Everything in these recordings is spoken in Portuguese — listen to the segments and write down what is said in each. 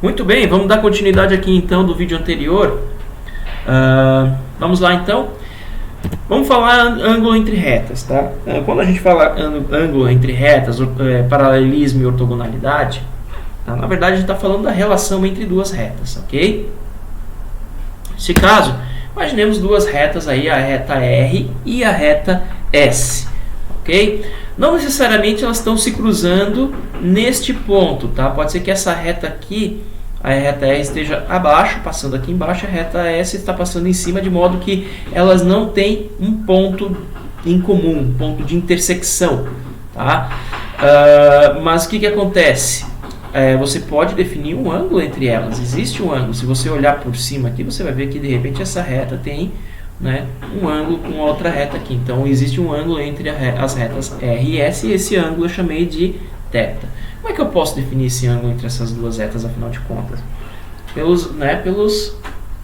Muito bem, vamos dar continuidade aqui então do vídeo anterior. Vamos lá então. Vamos falar ângulo entre retas, tá? Quando a gente fala ângulo entre retas, paralelismo e ortogonalidade, tá? Na verdade a gente está falando da relação entre duas retas, ok? Nesse caso, imaginemos duas retas aí, a reta R e a reta S, ok? Não necessariamente elas estão se cruzando neste ponto, tá? Pode ser que essa reta aqui, a reta R esteja abaixo, passando aqui embaixo, a reta S está passando em cima, de modo que elas não têm um ponto em comum, um ponto de intersecção, tá? Mas o que acontece? Você pode definir um ângulo entre elas, existe um ângulo. Se você olhar por cima aqui, você vai ver que de repente essa reta tem, né, um ângulo com outra reta aqui. Então existe um ângulo entre as retas R e S, e esse ângulo eu chamei de θ. Como é que eu posso definir esse ângulo entre essas duas retas, afinal de contas? Pelos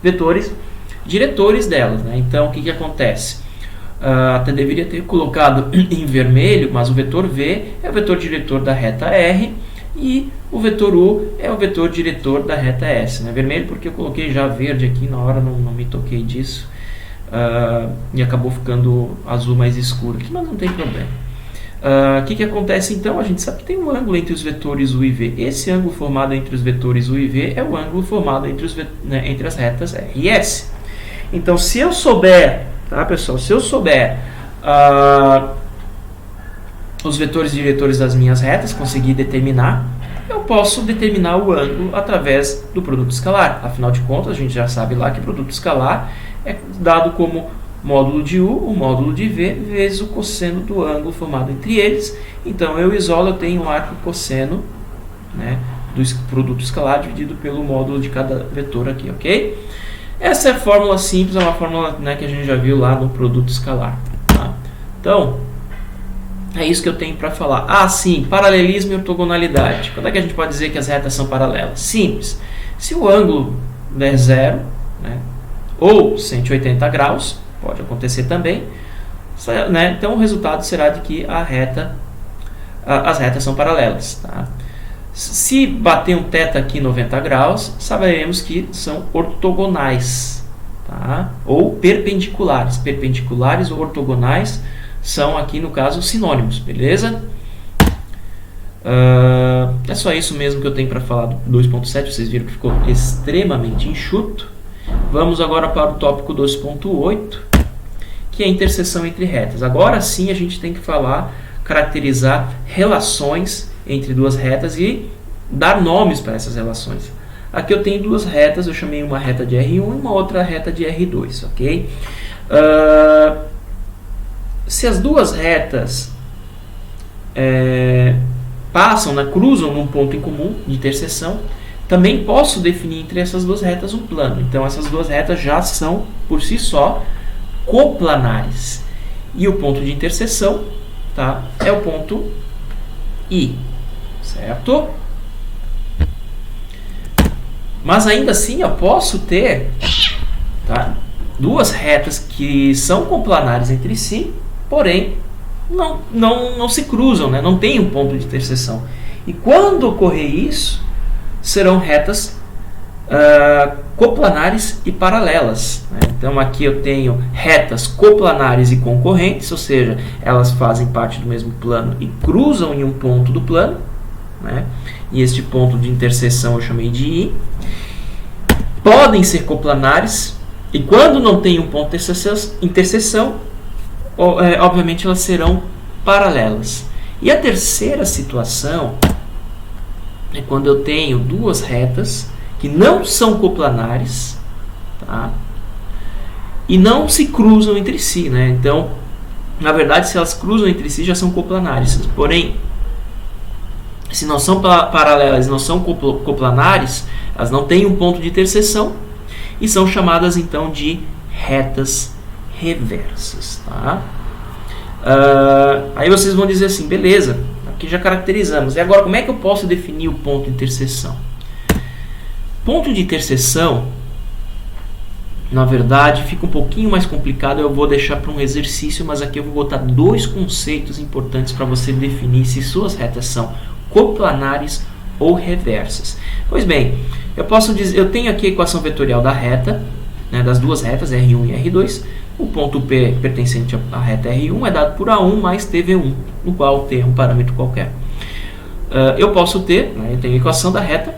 vetores diretores delas, né? Então, o que acontece? Até deveria ter colocado em vermelho, mas o vetor V é o vetor diretor da reta R e o vetor U é o vetor diretor da reta S. Né? Vermelho porque eu coloquei já verde aqui, na hora não me toquei disso, e acabou ficando azul mais escuro aqui, mas não tem problema. O que acontece então? A gente sabe que tem um ângulo entre os vetores U e V. Esse ângulo formado entre os vetores U e V é o ângulo formado entre as retas R e S. Então, se eu souber, tá, pessoal? Se eu souber os vetores diretores das minhas retas, conseguir determinar, eu posso determinar o ângulo através do produto escalar. Afinal de contas, a gente já sabe lá que produto escalar é dado como módulo de U, o módulo de V, vezes o cosseno do ângulo formado entre eles. Então, eu isolo, eu tenho um arco cosseno, né, do produto escalar dividido pelo módulo de cada vetor aqui, ok? Essa é a fórmula simples, é uma fórmula, né, que a gente já viu lá no produto escalar. Tá? Então, é isso que eu tenho para falar. Sim, paralelismo e ortogonalidade. Quando é que a gente pode dizer que as retas são paralelas? Simples. Se o ângulo é zero, né, ou 180 graus, pode acontecer também, né? Então o resultado será de que as retas são paralelas. Tá? Se bater um θ aqui 90 graus, saberemos que são ortogonais, tá? Ou perpendiculares. Perpendiculares ou ortogonais são aqui no caso sinônimos, beleza? É só isso mesmo que eu tenho para falar do 2.7, vocês viram que ficou extremamente enxuto. Vamos agora para o tópico 2.8, que é a interseção entre retas. Agora sim a gente tem que caracterizar relações entre duas retas e dar nomes para essas relações. Aqui eu tenho duas retas, eu chamei uma reta de R1 e uma outra reta de R2, ok? Se as duas retas cruzam num ponto em comum de interseção, também posso definir entre essas duas retas um plano. Então essas duas retas já são, por si só, coplanares. E o ponto de interseção, tá, é o ponto I, certo? Mas ainda assim eu posso ter, tá, duas retas que são coplanares entre si, porém não se cruzam, né? Não tem um ponto de interseção. E quando ocorrer isso, serão retas coplanares e paralelas, né? Então aqui eu tenho retas coplanares e concorrentes, ou seja, elas fazem parte do mesmo plano e cruzam em um ponto do plano, né? E este ponto de interseção eu chamei de I. Podem ser coplanares, e quando não tem um ponto de interseção, obviamente elas serão paralelas. E a terceira situação é quando eu tenho duas retas que não são coplanares, tá? E não se cruzam entre si, né? Então, na verdade, se elas cruzam entre si, já são coplanares. Porém, se não são paralelas, não são coplanares, elas não têm um ponto de interseção e são chamadas então de retas reversas, tá? Aí vocês vão dizer assim, beleza, aqui já caracterizamos. E agora, como é que eu posso definir o ponto de interseção? Ponto de interseção, na verdade, fica um pouquinho mais complicado. Eu vou deixar para um exercício, mas aqui eu vou botar dois conceitos importantes para você definir se suas retas são coplanares ou reversas. Pois bem, Eu posso dizer, eu tenho aqui a equação vetorial da reta, né, das duas retas, R1 e R2. O ponto P pertencente à reta R1 é dado por A1 mais TV1, no qual T é um parâmetro qualquer. Eu posso ter, né, eu tenho a equação da reta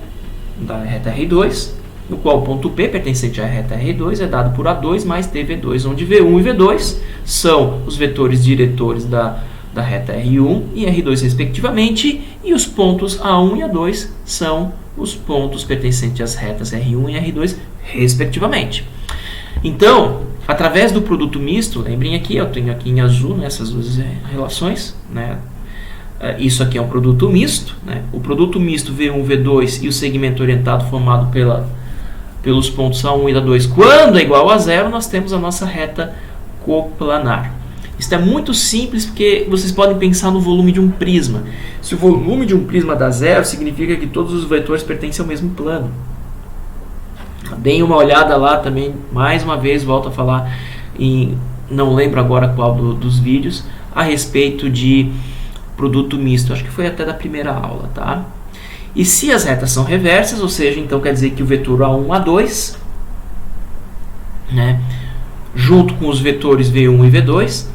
R2, no qual o ponto P pertencente à reta R2 é dado por A2 mais TV2, onde V1 e V2 são os vetores diretores da reta R1 e R2 respectivamente, e os pontos A1 e A2 são os pontos pertencentes às retas R1 e R2 respectivamente. Então, através do produto misto, lembrem aqui, eu tenho aqui em azul, né, essas duas relações, né, isso aqui é um produto misto, né, o produto misto V1, V2 e o segmento orientado formado pelos pontos A1 e A2, quando é igual a zero, nós temos a nossa reta coplanar. Isso é muito simples porque vocês podem pensar no volume de um prisma. Se o volume de um prisma dá zero, significa que todos os vetores pertencem ao mesmo plano. Deem uma olhada lá também, mais uma vez, volto a falar, não lembro agora qual dos vídeos, a respeito de produto misto. Acho que foi até da primeira aula, tá? E se as retas são reversas, ou seja, então quer dizer que o vetor A1, A2, né, junto com os vetores V1 e V2,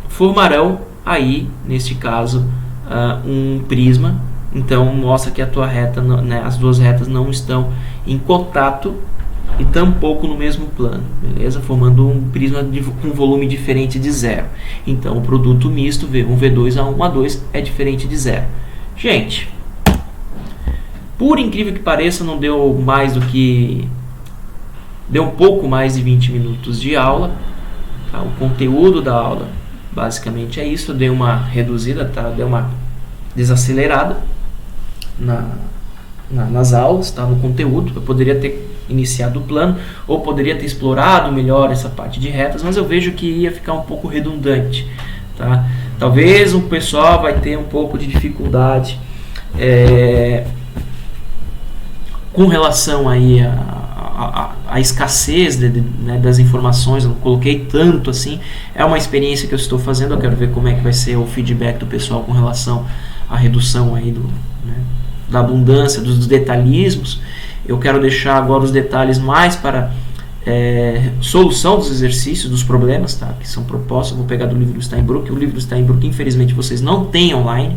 formarão aí, neste caso, um prisma. Então mostra que a tua reta, né, as duas retas não estão em contato e tampouco no mesmo plano, beleza? Formando um prisma com volume diferente de zero. Então o produto misto V1, V2, A1, A2 é diferente de zero. Gente, por incrível que pareça, não deu mais do que... Deu um pouco mais de 20 minutos de aula, tá? O conteúdo da aula basicamente é isso. Eu dei uma reduzida, tá? Dei uma desacelerada nas aulas, tá? No conteúdo. Eu poderia ter iniciado o plano, ou poderia ter explorado melhor essa parte de retas, mas eu vejo que ia ficar um pouco redundante, tá? Talvez o pessoal vai ter um pouco de dificuldade com relação aí a escassez né, das informações. Eu não coloquei tanto assim. É uma experiência que eu estou fazendo. Eu quero ver como é que vai ser o feedback do pessoal com relação à redução aí da abundância, dos detalhismos. Eu quero deixar agora os detalhes mais para solução dos exercícios, dos problemas, tá, que são propostos. Eu vou pegar do livro do Steinbruch. O livro do Steinbruch, infelizmente, vocês não têm online.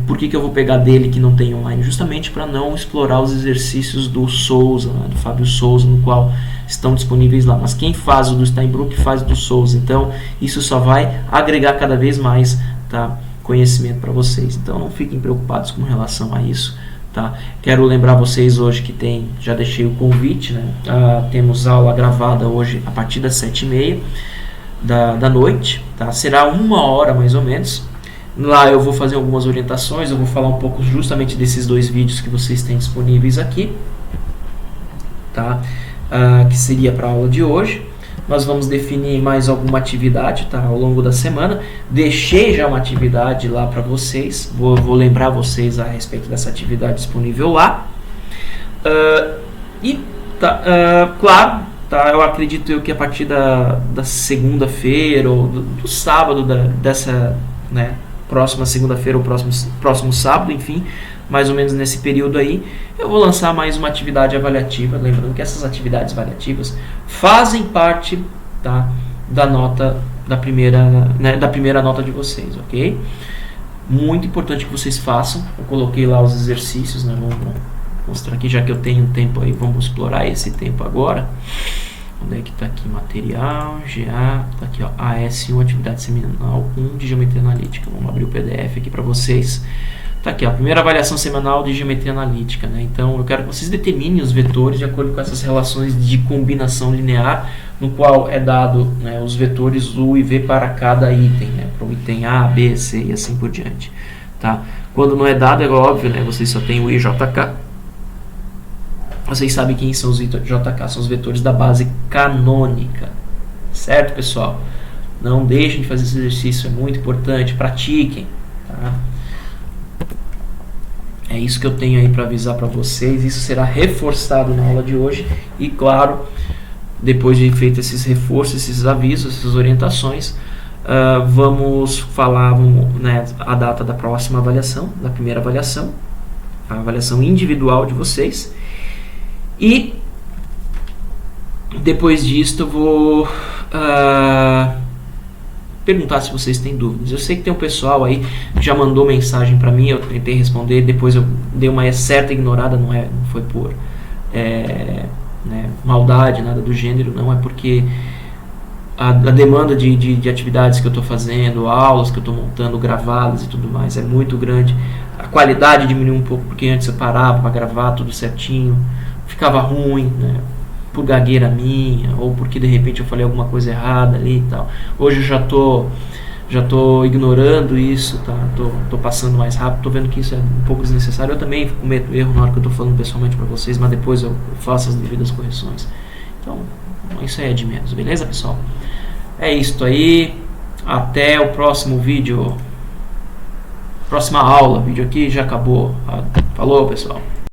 Por que eu vou pegar dele que não tem online? Justamente para não explorar os exercícios do Souza, né, do Fábio Souza, no qual estão disponíveis lá. Mas quem faz o do Steinbruch faz o do Souza. Então isso só vai agregar cada vez mais, tá, conhecimento para vocês. Então não fiquem preocupados com relação a isso, tá? Quero lembrar vocês hoje que já deixei o convite, né? Temos aula gravada hoje a partir das 7h30 da noite, tá? Será 1 hora mais ou menos. Lá eu vou fazer algumas orientações, eu vou falar um pouco justamente desses 2 vídeos que vocês têm disponíveis aqui, tá? Que seria para a aula de hoje. Nós vamos definir mais alguma atividade, tá, ao longo da semana. Deixei já uma atividade lá para vocês, vou lembrar vocês a respeito dessa atividade disponível lá. Claro, tá, eu acredito que a partir da segunda-feira ou do sábado dessa, né, próxima segunda-feira ou próximo sábado, enfim, mais ou menos nesse período aí, eu vou lançar mais uma atividade avaliativa. Lembrando que essas atividades avaliativas fazem parte, tá, da primeira nota de vocês, ok? Muito importante que vocês façam. Eu coloquei lá os exercícios, né? Vamos mostrar aqui, já que eu tenho um tempo aí, vamos explorar esse tempo agora. Onde é que está aqui? Material, GA, tá aqui, ó, AS1, atividade semanal 1 de geometria analítica. Vamos abrir o PDF aqui para vocês. Tá aqui, ó, primeira avaliação semanal de geometria analítica, né? Então eu quero que vocês determinem os vetores de acordo com essas relações de combinação linear, no qual é dado, né, os vetores U e V para cada item, né? Para o item A, B, C e assim por diante, tá? Quando não é dado, é óbvio, né? Vocês só têm o I, J, K. Vocês sabem quem são os JK, são os vetores da base canônica, certo, pessoal? Não deixem de fazer esse exercício, é muito importante, pratiquem, tá? É isso que eu tenho aí para avisar para vocês. Isso será reforçado na aula de hoje e, claro, depois de feito esses reforços, esses avisos, essas orientações, vamos falar, né, a data da próxima avaliação, da primeira avaliação. a avaliação individual de vocês. E depois disto eu vou perguntar se vocês têm dúvidas. Eu sei que tem um pessoal aí que já mandou mensagem para mim, eu tentei responder, depois eu dei uma certa ignorada, não foi por maldade, nada do gênero, não, é porque a demanda de atividades que eu estou fazendo, aulas que eu estou montando, gravadas e tudo mais, é muito grande. A qualidade diminuiu um pouco, porque antes eu parava para gravar tudo certinho, ficava ruim, né? Por gagueira minha, ou porque de repente eu falei alguma coisa errada ali e tal. Hoje eu já tô ignorando isso, tá? Tô passando mais rápido, tô vendo que isso é um pouco desnecessário. Eu também cometo erro na hora que eu tô falando pessoalmente para vocês, mas depois eu faço as devidas correções. Então, isso aí é de menos, beleza, pessoal? É isso aí. Até o próximo vídeo. Próxima aula. O vídeo aqui já acabou. Falou, pessoal.